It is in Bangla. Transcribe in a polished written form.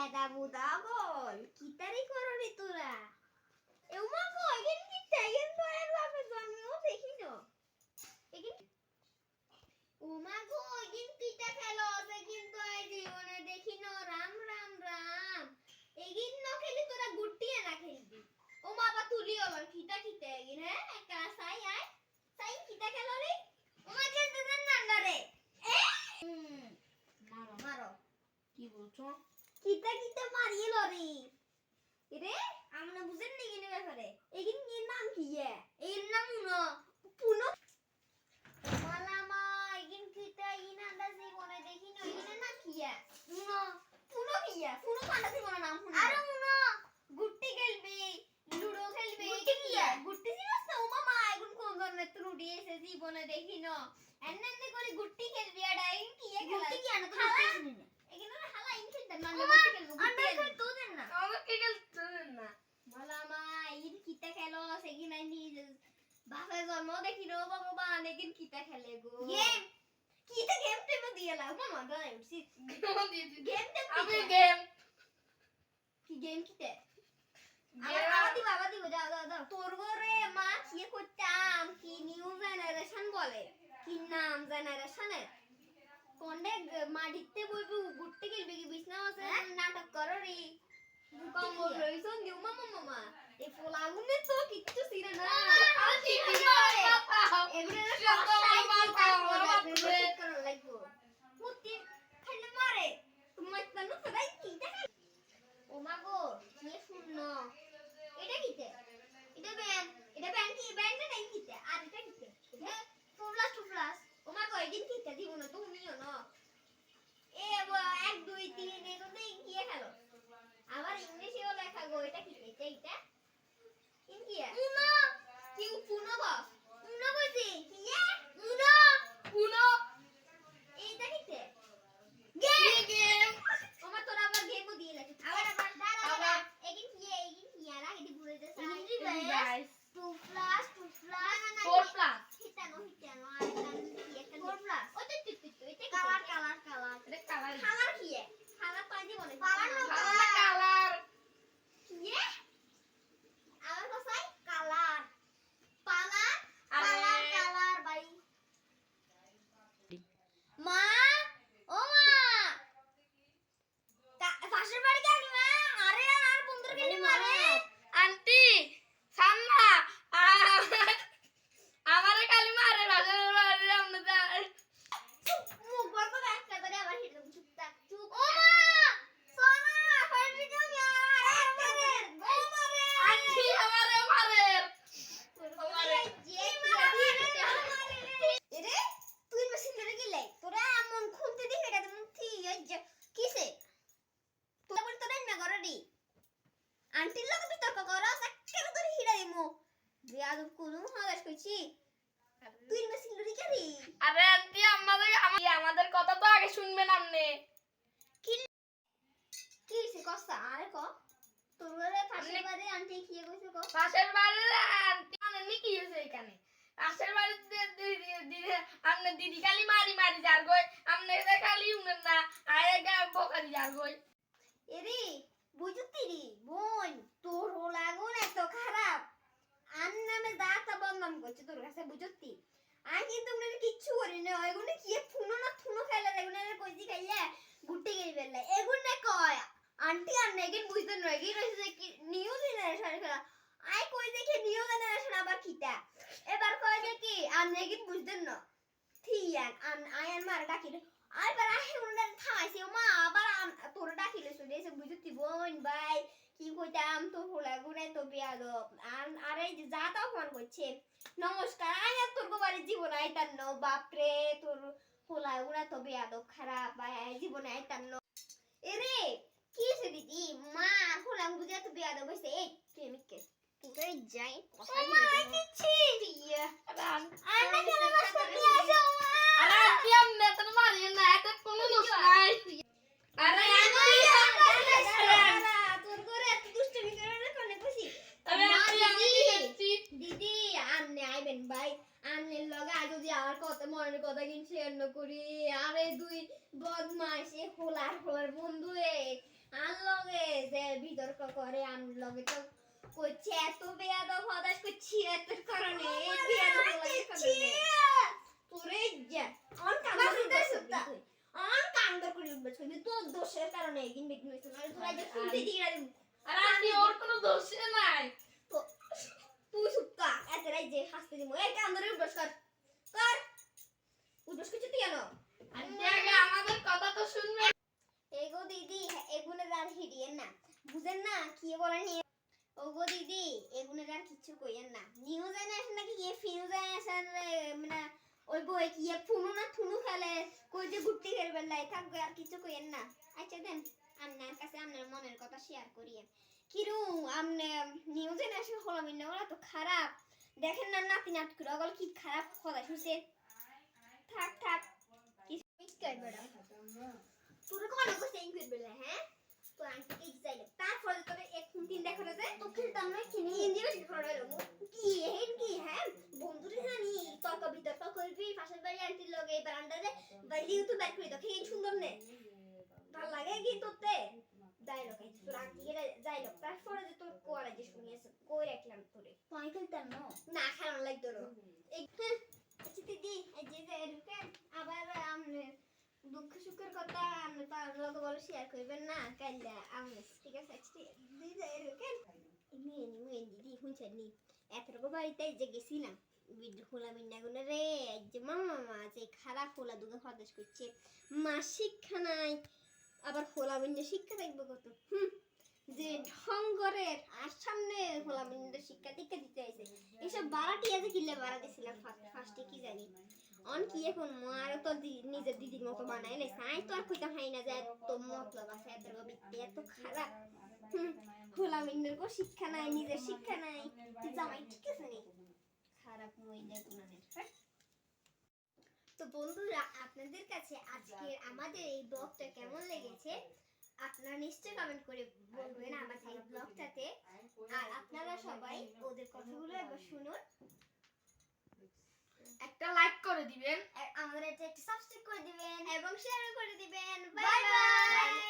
এটা বুদা বল কিতারি করনি তোরা এউমা গো এগিন কি টাইম তো এর বাপে জন্মও দেখিনো এগিন উমা গো এগিন কিতা খেলো আছে কিন্তু এই জীবনে দেখিনো রাম রাম রাম এগিন ন খেলি তোরা গুটিয়ে না খেলবি ও বাবা তুলি আবার কিতা কিতা এগিন হ্যাঁ একা সাই আয় সাই কিতা খেলো রে উমা খেলতে দেন না রে মারো মারো কি বলছো? কিতা কিতা মারিয়ে লরি রে আমরা বুঝেন নি কিনে ব্যাপারে এগিন কি নাম কি এর নাম পুনো মালামা এগিন কিতা ইনা দাসি কোনে দেখি না এগিন নাম কি পুনো পুনো কি পুনো কান্দাসি কোনে নাম পুনো আরে পুনো গুটি খেলবি লুডো খেলবি গুটি কি গুটি সিনাস না ও মামা এগুন কোন ধরনের ত্রুটি এসে জীবনে দেখি না এন্নে করে গুটি খেলবি আর এগিন কি খেলা গুটি কি আনা তো বুঝতেছিস না এগিন হালা ইন খেলতে না গুটি খেলবো গুটি খেল তো দেন না আমাকে খেলতে দেন না। মালামা এগিন কিতা খেলো সেগিন আই নি বাপে জন্ম দেখি নো ভগবান এগিন কিতা খেলে গো গেম কিতা গেম টেম দিয়েলা মামা গায় উঠছি গেম টেম আমি গেম কি গেম কিতে বাবা দিব যাও যাও যাও তোর ঘরে মা কি করতাম কি নিউ জেনারেশন বলে কি নাম জেনারেশনের কোনডে মাটিতে বইবি গুট্টি খেলবি কি বিছনা আছে নাটক করো রে কমর রইছো নিউ মামা মামা এই ফলাগুনে তো কিচ্ছু সিরে না এগুলো লাগবো পুতি খাইলে মারে তোমার তানু সবাই কি দেখে ও মা গো কি শূন্য এটা কিতে এটা ব্যাংক কি ব্যাংক না কিতে আর এটা কিতে এটা টুপ্লাস ও মা গো এদিন কিতে দিব না তুমিও না এ 1 2 3 এগুলো কি খেলো আবার ইংলিশেও লেখা গো এটা কিতে এটা কি উনো কি পুনো বস উনো কইছি কি উনো পুনো এইটা কিতে গেম ওমা তোরা আবার গেমও দিয়ে লাগে আবার দাঁড়া এগিন কি আরা এদি ঘুরে দে গাইস 2 প্লাস 4 প্লাস হিটানো আর কি একটা 4 প্লাস ও তো এটা কালার এটা কালার কালার কি কালার পাইজি বলে কালার কালার কি আমার কথাই কালার কালার ভাই মা ও মা পাশের বাড়ি গেলি মা আরে আর বন্ধুর গেলি মারে আন্টি সান্না আমারে খালি মারে রাজার বাড়ি আমরা মুখ বন্ধ একটা করে আবার হিট দেব চুপ থাক চুপ ও মা সোনা ফাইবি গেল আরে ও মারে আন্টি আমারে মারে এরে তুই মেশিন ধরে গেলে তোরা এমন খুনতে দিবি এটা তুমি কিসে তোরা বল তোরা না করডি আন্টির লগে বিতর্ক করো একেবারে ধরে হিড়া দিমু বিয়াদ কোন হাগাস কইছি তুই মেশিন ধরে গেলি আরে আন্টি আমাদের কথা তো আগে শুনবেন আপনি কি সে কসা আরে ক তোর ঘরে পাশের বাড়ি আন্টি কি কইছে ক পাশের বাড়ির আন্টি মানে কি হইছে এখানে পাশের বাড়ির দিদি আপনি দিদি খালি মারি যার গই আপনি খালি উনেন না আয়ে গা বকারি যার গই এরে বুঝতি রে বোন তোর লাগুন এত খারাপ আন নামে দাতা বদনাম করছে তোর কাছে বুঝতি আই কিন্তু মনে কিচ্ছু করি না এগুনে কি ফুনো না ফুনো খাইলা এগুনে কইছি খাইলা গুটি গেই বেলা এগুনে কয় আন্টি আর নেগেন বুঝতে নয় কি রইছে কি নিউ জেনারেশন খেলা আই কই দেখে নিউ জেনারেশন আবার কিটা এবার কয় যে কি আর নেগেন বুঝতেন না থিয়ান আয়ান মার ডাকিলে আইবার আহে উনার থামাইছে মা আবার তোর ডাকিলে শুনে এসে বুঝতি বোন ভাই কি কইতাম তো হোলা গুনে তো বিয়াদব আর এই যে যা তাও ফোন করছে নমস্কার আয়া তোর গোবারে জীবন আইতান ন বাপ রে তোর হোলা গুনা তো বিয়াদব খারাপ ভাই জীবন আইতান ন এরে কি সে দিদি মা হোলা বুঝা তো বিয়াদব হইছে এই কেমিকে তুই যাই কথা দিচ্ছি ইয়া আন্না কেন বাস করতে আসো মা আরে আন্টি আপনি তো মারি না এত কোনো দোষ নাই আরে আন্টি তোর করে এত দুষ্টমি করে না কোনে কইছি আরে আন্টি আমি দিচ্ছি দিদি আন্নে আইবেন ভাই আন্নের লগে আজ যদি আমার কথা মনের কথা কিন শেয়ার না করি আরে দুই বদমাইশ এ হোলার বন্ধু এ আল্লাহ যে বিতর্ক করে আম লগে তো কইছে এত বেয়াদব হদাস করছি এত কারণে এই বেয়াদব লাগে কারণে তোরে যা অন কান্দর করে উঠবে ছবি তোর দোষের কারণে একদিন বেগিন হইছে না তোরা যে শুনতে দিরা আর আন্টি ওর কোনো দোষ নাই। তো তুই সুক্কা এত রাই যে হাসতে দিমু এই কান্দরে উঠবস কর উঠবস কিছু তুই আনো আন্টি আগে আমাদের কথা তো শুনবে। এগো দিদি এগুনের আর হিডিয়েন না বুঝেন না কি বলেন ওগো দিদি এগুনের আর কিছু কইেন না নিউজ এনে আসেন নাকি কি ফিউজ এনে আসেন মানে ওই বই কি ফুনু না থুনু খেলে কই যে গুটি খেলবেন লাই থাকবে আর কিছু কইেন না আচ্ছা দেন আপনার কাছে আপনার মনের কথা শেয়ার করিয়েন কিরু আমনে নিউজ এনে আসেন হলামিন না ওরা তো খারাপ দেখেন না নাতি নাট করে ওগুলো কি খারাপ কথা শুনছে থাক থাক কিছু মিস করবে না তোর কোন কইছে ইনভিট বলে হ্যাঁ তো আন্টি কি যাইলে তারপরে তোরে এক তিন দেখো না যে তো খেলতাম না কিনি ইন্দি বেশি খড় হলো কি হেন কি হ্যাঁ বন্ধুরে জানি তর্ক বিতর্ক করবি পাশের বাড়ি আন্টির লগে বারান্দাতে বাইরে তো ব্যাক করে দেখি সুন্দর নে ভাল লাগে কি তোতে ডায়লগ এই তোর আন্টি কে ডায়লগ তারপরে যে তোর কোয়ালা যে শুনিয়েছে কই রাখলাম তোরে তুই খেলতাম না খেলাম লাগতো এই আচ্ছা দিদি এই যে রুকেন আবার আমনে দুঃখ সুখের কথা আমি তার লগে বলে শেয়ার করবেন না কাইলা আমি ঠিক আছে দিদি যাই রুকেন মেয়ে দিদি শুনছেন এতটুকু বাড়িতে যে গেছিলাম বিদ্যুৎ খোলা মিন্নাগুলো রে যে মামা যে খারাপ খোলা দুগে হদেশ করছে মা শিক্ষা নাই আবার খোলা মিন্না শিক্ষা দেখবো কত যে ঢঙ্গরের আর সামনে খোলা মিন্না শিক্ষা দীক্ষা দিতে আইছে এইসব বাড়াটিয়া যে কিলে বাড়া দিছিলাম ফার্স্টে কি জানি অন কি এখন মার তো নিজের দিদির মতো বানাইলে সাই তো আর কইতা হাই না যায় তো মতলব আছে এত বিদ্যে এত খারাপ খোলা মিন্নার কো শিক্ষা নাই নিজের শিক্ষা নাই জামাই ঠিক আছে নি খারাপ মইদা গুনানের তো বন্ধুরা আপনাদের কাছে আজকের আমাদের এই ব্লগটা কেমন লেগেছে আপনারা নিশ্চয়ই কমেন্ট করে বলবেন আমাদের এই ব্লগটাতে আর আপনারা সবাই ওদের কথাগুলো একবার শুনুন একটা লাইক করে দিবেন আমাদের একটা সাবস্ক্রাইব করে দিবেন এবং শেয়ার করে দিবেন বাই বাই